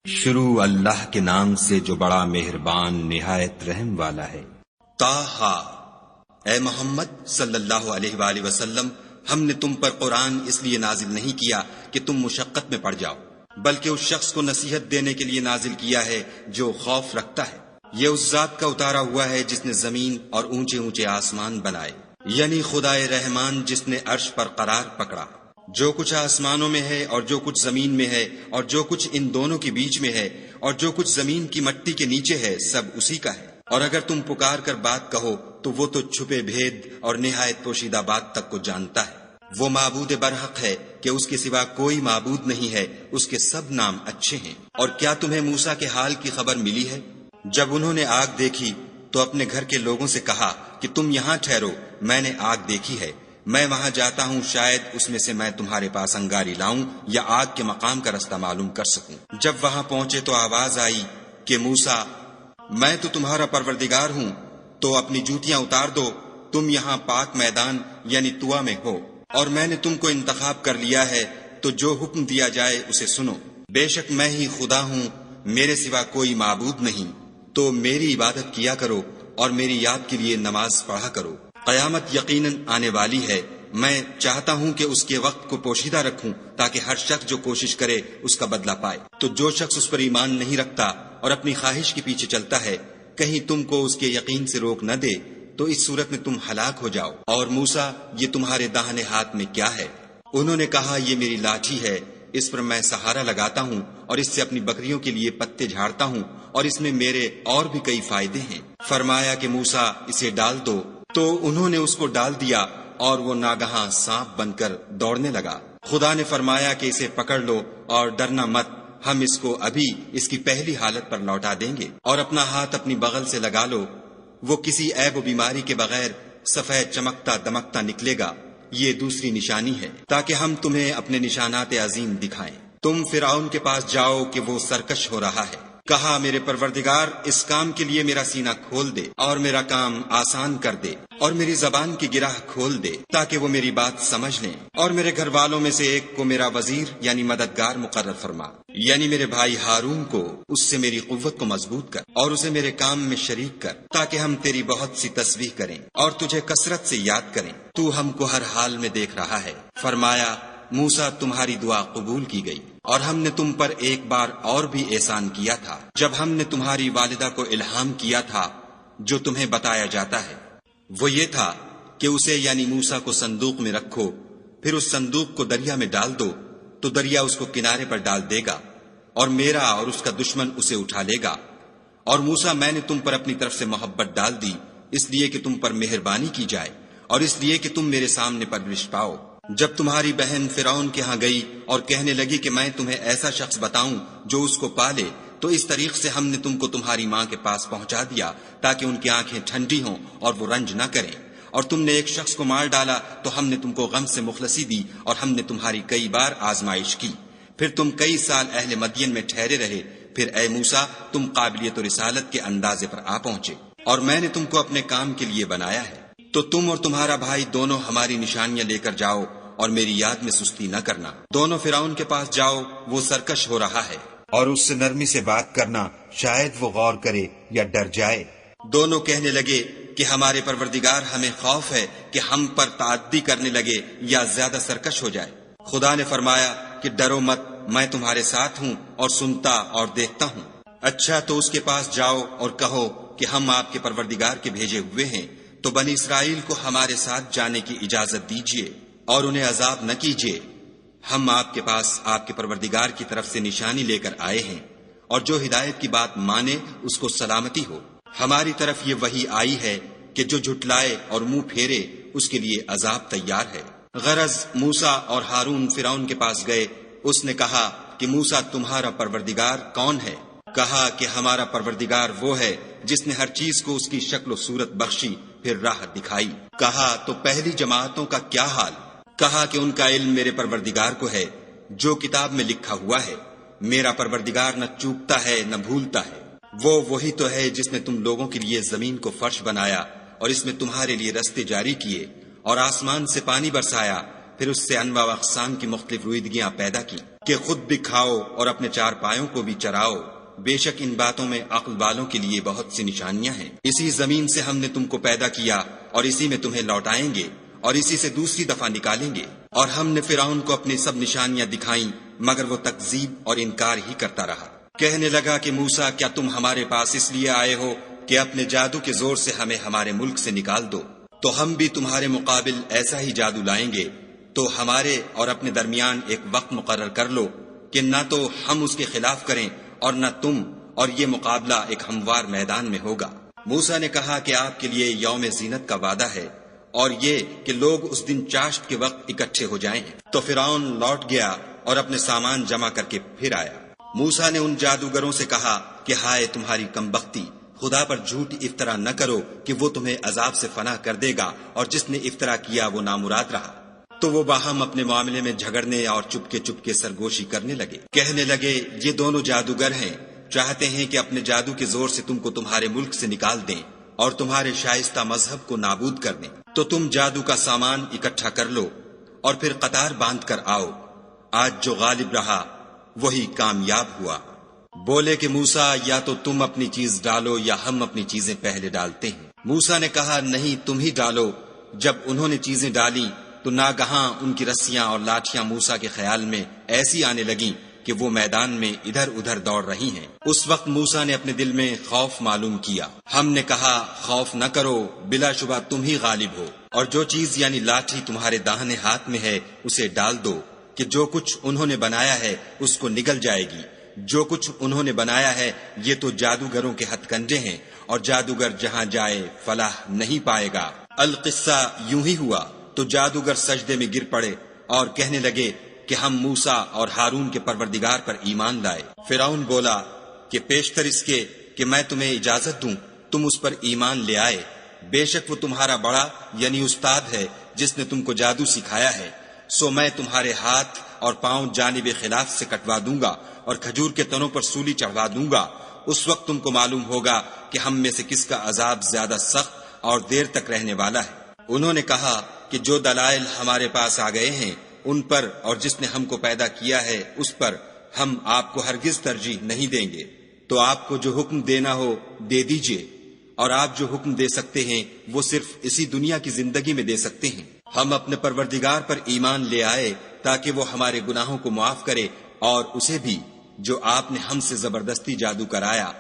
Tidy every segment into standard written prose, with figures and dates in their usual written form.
شروع اللہ کے نام سے جو بڑا مہربان نہایت رحم والا ہے۔ طٰہٰ، اے محمد صلی اللہ علیہ وآلہ وسلم، ہم نے تم پر قرآن اس لیے نازل نہیں کیا کہ تم مشقت میں پڑ جاؤ، بلکہ اس شخص کو نصیحت دینے کے لیے نازل کیا ہے جو خوف رکھتا ہے۔ یہ اس ذات کا اتارا ہوا ہے جس نے زمین اور اونچے اونچے آسمان بنائے، یعنی خدائے رحمان جس نے عرش پر قرار پکڑا۔ جو کچھ آسمانوں میں ہے اور جو کچھ زمین میں ہے اور جو کچھ ان دونوں کے بیچ میں ہے اور جو کچھ زمین کی مٹی کے نیچے ہے، سب اسی کا ہے۔ اور اگر تم پکار کر بات کہو تو وہ تو چھپے بھید اور نہایت پوشیدہ بات تک کو جانتا ہے۔ وہ معبود برحق ہے کہ اس کے سوا کوئی معبود نہیں ہے، اس کے سب نام اچھے ہیں۔ اور کیا تمہیں موسیٰ کے حال کی خبر ملی ہے؟ جب انہوں نے آگ دیکھی تو اپنے گھر کے لوگوں سے کہا کہ تم یہاں ٹھہرو، میں نے آگ دیکھی ہے، میں وہاں جاتا ہوں، شاید اس میں سے میں تمہارے پاس انگاری لاؤں یا آگ کے مقام کا رستہ معلوم کر سکوں۔ جب وہاں پہنچے تو آواز آئی کہ موسیٰ، میں تو تمہارا پروردگار ہوں، تو اپنی جوتیاں اتار دو، تم یہاں پاک میدان یعنی طویٰ میں ہو، اور میں نے تم کو انتخاب کر لیا ہے، تو جو حکم دیا جائے اسے سنو۔ بے شک میں ہی خدا ہوں، میرے سوا کوئی معبود نہیں، تو میری عبادت کیا کرو اور میری یاد کے لیے نماز پڑھا کرو۔ قیامت یقیناً آنے والی ہے، میں چاہتا ہوں کہ اس کے وقت کو پوشیدہ رکھوں تاکہ ہر شخص جو کوشش کرے اس کا بدلہ پائے۔ تو جو شخص اس پر ایمان نہیں رکھتا اور اپنی خواہش کے پیچھے چلتا ہے، کہیں تم کو اس کے یقین سے روک نہ دے تو اس صورت میں تم ہلاک ہو جاؤ۔ اور موسیٰ، یہ تمہارے داہنے ہاتھ میں کیا ہے؟ انہوں نے کہا، یہ میری لاٹھی ہے، اس پر میں سہارا لگاتا ہوں اور اس سے اپنی بکریوں کے لیے پتے جھاڑتا ہوں، اور اس میں میرے اور بھی کئی فائدے ہیں۔ فرمایا کہ موسیٰ، اسے ڈال دو، تو انہوں نے اس کو ڈال دیا اور وہ ناگہاں سانپ بن کر دوڑنے لگا۔ خدا نے فرمایا کہ اسے پکڑ لو اور ڈرنا مت، ہم اس کو ابھی اس کی پہلی حالت پر لوٹا دیں گے، اور اپنا ہاتھ اپنی بغل سے لگا لو، وہ کسی عیب و بیماری کے بغیر سفید چمکتا دمکتا نکلے گا۔ یہ دوسری نشانی ہے تاکہ ہم تمہیں اپنے نشانات عظیم دکھائیں۔ تم فرعون کے پاس جاؤ کہ وہ سرکش ہو رہا ہے۔ کہا، میرے پروردگار، اس کام کے لیے میرا سینہ کھول دے اور میرا کام آسان کر دے، اور میری زبان کی گرہ کھول دے تاکہ وہ میری بات سمجھ لیں، اور میرے گھر والوں میں سے ایک کو میرا وزیر یعنی مددگار مقرر فرما، یعنی میرے بھائی ہارون کو، اس سے میری قوت کو مضبوط کر اور اسے میرے کام میں شریک کر، تاکہ ہم تیری بہت سی تسبیح کریں اور تجھے کثرت سے یاد کریں، تو ہم کو ہر حال میں دیکھ رہا ہے۔ فرمایا، موسیٰ، تمہاری دعا قبول کی گئی، اور ہم نے تم پر ایک بار اور بھی احسان کیا تھا، جب ہم نے تمہاری والدہ کو الہام کیا تھا جو تمہیں بتایا جاتا ہے۔ وہ یہ تھا کہ اسے یعنی موسیٰ کو صندوق میں رکھو، پھر اس صندوق کو دریا میں ڈال دو، تو دریا اس کو کنارے پر ڈال دے گا، اور میرا اور اس کا دشمن اسے اٹھا لے گا۔ اور موسیٰ، میں نے تم پر اپنی طرف سے محبت ڈال دی، اس لیے کہ تم پر مہربانی کی جائے اور اس لیے کہ تم میرے سامنے پرورش پاؤ۔ جب تمہاری بہن فرعون کے ہاں گئی اور کہنے لگی کہ میں تمہیں ایسا شخص بتاؤں جو اس کو پالے، تو اس طریق سے ہم نے تم کو تمہاری ماں کے پاس پہنچا دیا تاکہ ان کی آنکھیں ٹھنڈی ہوں اور وہ رنج نہ کریں۔ اور تم نے ایک شخص کو مار ڈالا تو ہم نے تم کو غم سے مخلصی دی، اور ہم نے تمہاری کئی بار آزمائش کی، پھر تم کئی سال اہل مدین میں ٹھہرے رہے، پھر اے موسیٰ، تم قابلیت و رسالت کے اندازے پر آ پہنچے، اور میں نے تم کو اپنے کام کے لیے بنایا ہے۔ تو تم اور تمہارا بھائی دونوں ہماری نشانیاں لے کر جاؤ اور میری یاد میں سستی نہ کرنا۔ دونوں فرعون کے پاس جاؤ، وہ سرکش ہو رہا ہے، اور اس سے نرمی سے بات کرنا، شاید وہ غور کرے یا ڈر جائے۔ دونوں کہنے لگے کہ ہمارے پروردگار، ہمیں خوف ہے کہ ہم پر تعدی کرنے لگے یا زیادہ سرکش ہو جائے۔ خدا نے فرمایا کہ ڈرو مت، میں تمہارے ساتھ ہوں اور سنتا اور دیکھتا ہوں۔ اچھا، تو اس کے پاس جاؤ اور کہو کہ ہم آپ کے پروردگار کے بھیجے ہوئے ہیں، تو بنی اسرائیل کو ہمارے ساتھ جانے کی اجازت دیجیے اور انہیں عذاب نہ کیجیے۔ ہم آپ کے پاس آپ کے پروردگار کی طرف سے نشانی لے کر آئے ہیں، اور جو ہدایت کی بات مانے اس کو سلامتی ہو۔ ہماری طرف یہ وحی آئی ہے کہ جو جھٹلائے اور منہ پھیرے اس کے لیے عذاب تیار ہے۔ غرض موسیٰ اور ہارون فرعون کے پاس گئے، اس نے کہا کہ موسیٰ، تمہارا پروردگار کون ہے؟ کہا کہ ہمارا پروردگار وہ ہے جس نے ہر چیز کو اس کی شکل و صورت بخشی، پھر راہ دکھائی۔ کہا، تو پہلی جماعتوں کا کیا حال؟ کہا کہ ان کا علم میرے پروردگار کو ہے، جو کتاب میں لکھا ہوا ہے۔ میرا پروردگار نہ چوکتا ہے نہ بھولتا ہے۔ وہ وہی تو ہے جس نے تم لوگوں کے لیے زمین کو فرش بنایا اور اس میں تمہارے لیے رستے جاری کیے، اور آسمان سے پانی برسایا، پھر اس سے انواع و اقسام کی مختلف رویدگیاں پیدا کی۔ کہ خود بھی کھاؤ اور اپنے چار پایوں کو بھی چراؤ، بے شک ان باتوں میں عقل والوں کے لیے بہت سی نشانیاں ہیں۔ اسی زمین سے ہم نے تم کو پیدا کیا اور اسی میں تمہیں لوٹائیں گے اور اسی سے دوسری دفعہ نکالیں گے۔ اور ہم نے فرعون کو اپنی سب نشانیاں دکھائیں مگر وہ تکذیب اور انکار ہی کرتا رہا۔ کہنے لگا کہ موسیٰ، کیا تم ہمارے پاس اس لیے آئے ہو کہ اپنے جادو کے زور سے ہمیں ہمارے ملک سے نکال دو؟ تو ہم بھی تمہارے مقابل ایسا ہی جادو لائیں گے، تو ہمارے اور اپنے درمیان ایک وقت مقرر کر لو کہ نہ تو ہم اس کے خلاف کریں اور نہ تم، اور یہ مقابلہ ایک ہموار میدان میں ہوگا۔ موسیٰ نے کہا کہ آپ کے لیے یوم زینت کا وعدہ ہے اور یہ کہ لوگ اس دن چاشت کے وقت اکٹھے ہو جائیں۔ تو فرعون لوٹ گیا اور اپنے سامان جمع کر کے پھر آیا۔ موسیٰ نے ان جادوگروں سے کہا کہ ہائے تمہاری کمبختی، خدا پر جھوٹ افطرا نہ کرو کہ وہ تمہیں عذاب سے فنا کر دے گا، اور جس نے افطرا کیا وہ نامراد رہا۔ تو وہ باہم اپنے معاملے میں جھگڑنے اور چپکے سرگوشی کرنے لگے۔ کہنے لگے یہ دونوں جادوگر ہیں، چاہتے ہیں کہ اپنے جادو کے زور سے تم کو تمہارے ملک سے نکال دیں اور تمہارے شائستہ مذہب کو نابود کر دیں۔ تو تم جادو کا سامان اکٹھا کر لو اور پھر قطار باندھ کر آؤ، آج جو غالب رہا وہی کامیاب ہوا۔ بولے کہ موسیٰ، یا تو تم اپنی چیز ڈالو یا ہم اپنی چیزیں پہلے ڈالتے ہیں۔ موسیٰ نے کہا نہیں، تم ہی ڈالو۔ جب انہوں نے چیزیں ڈالی تو ناگہاں ان کی رسیاں اور لاٹھیاں موسیٰ کے خیال میں ایسی آنے لگیں کہ وہ میدان میں ادھر ادھر دوڑ رہی ہیں۔ اس وقت موسیٰ نے اپنے دل میں خوف معلوم کیا۔ ہم نے کہا خوف نہ کرو، بلا شبہ تم ہی غالب ہو، اور جو چیز یعنی لاٹھی تمہارے داہنے ہاتھ میں ہے اسے ڈال دو کہ جو کچھ انہوں نے بنایا ہے اس کو نگل جائے گی۔ جو کچھ انہوں نے بنایا ہے یہ تو جادوگروں کے ہتھ کنڈے ہیں، اور جادوگر جہاں جائے فلاح نہیں پائے گا۔ القصہ یوں ہی ہوا تو جادوگر سجدے میں گر پڑے اور کہنے لگے کہ ہم موسیٰ اور ہارون کے پروردگار پر ایمان لائے۔ فرعون بولا کہ پیشتر اس کے کہ میں تمہیں اجازت دوں تم اس پر ایمان لے آئے، بے شک وہ تمہارا بڑا یعنی استاد ہے جس نے تم کو جادو سکھایا ہے، سو میں تمہارے ہاتھ اور پاؤں جانب خلاف سے کٹوا دوں گا اور کھجور کے تنوں پر سولی چڑھوا دوں گا۔ اس وقت تم کو معلوم ہوگا کہ ہم میں سے کس کا عذاب زیادہ سخت اور دیر تک رہنے والا ہے۔ انہوں نے کہا کہ جو دلائل ہمارے پاس آ گئے ہیں ان پر اور جس نے ہم کو پیدا کیا ہے اس پر ہم آپ کو ہرگز ترجیح نہیں دیں گے، تو آپ کو جو حکم دینا ہو دے دیجئے، اور آپ جو حکم دے سکتے ہیں وہ صرف اسی دنیا کی زندگی میں دے سکتے ہیں۔ ہم اپنے پروردگار پر ایمان لے آئے تاکہ وہ ہمارے گناہوں کو معاف کرے اور اسے بھی جو آپ نے ہم سے زبردستی جادو کرایا،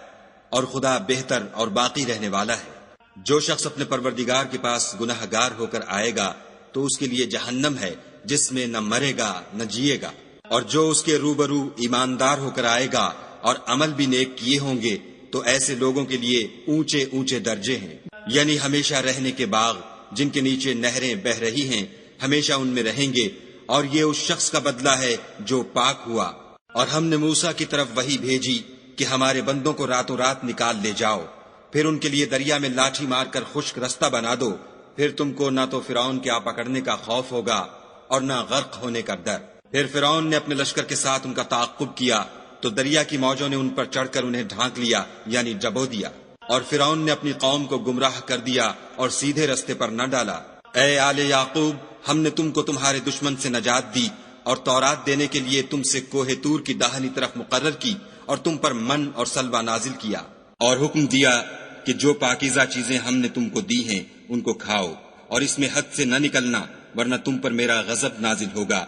اور خدا بہتر اور باقی رہنے والا ہے۔ جو شخص اپنے پروردگار کے پاس گناہ گار ہو کر آئے گا تو اس کے لیے جہنم ہے جس میں نہ مرے گا نہ جیے گا، اور جو اس کے روبرو ایماندار ہو کر آئے گا اور عمل بھی نیک کیے ہوں گے تو ایسے لوگوں کے لیے اونچے اونچے درجے ہیں، یعنی ہمیشہ رہنے کے باغ جن کے نیچے نہریں بہ رہی ہیں، ہمیشہ ان میں رہیں گے، اور یہ اس شخص کا بدلہ ہے جو پاک ہوا۔ اور ہم نے موسیٰ کی طرف وحی بھیجی کہ ہمارے بندوں کو راتوں رات نکال لے جاؤ، پھر ان کے لیے دریا میں لاٹھی مار کر خشک رستہ بنا دو، پھر تم کو نہ تو فرعون کے آ پکڑنے کا خوف ہوگا اور نہ غرق ہونے کا ڈر۔ پھر فرعون نے اپنے لشکر کے ساتھ ان کا تعاقب کیا تو دریا کی موجوں نے ان پر چڑھ کر انہیں ڈھانک لیا یعنی ڈبو دیا، اور فرعون نے اپنی قوم کو گمراہ کر دیا اور سیدھے رستے پر نہ ڈالا۔ اے آل یعقوب، ہم نے تم کو تمہارے دشمن سے نجات دی اور تورات دینے کے لیے تم سے کوہ طور کی داہنی طرف مقرر کی اور تم پر من اور سلوہ نازل کیا، اور حکم دیا کہ جو پاکیزہ چیزیں ہم نے تم کو دی ہیں ان کو کھاؤ، اور اس میں حد سے نہ نکلنا ورنہ تم پر میرا غضب نازل ہوگا۔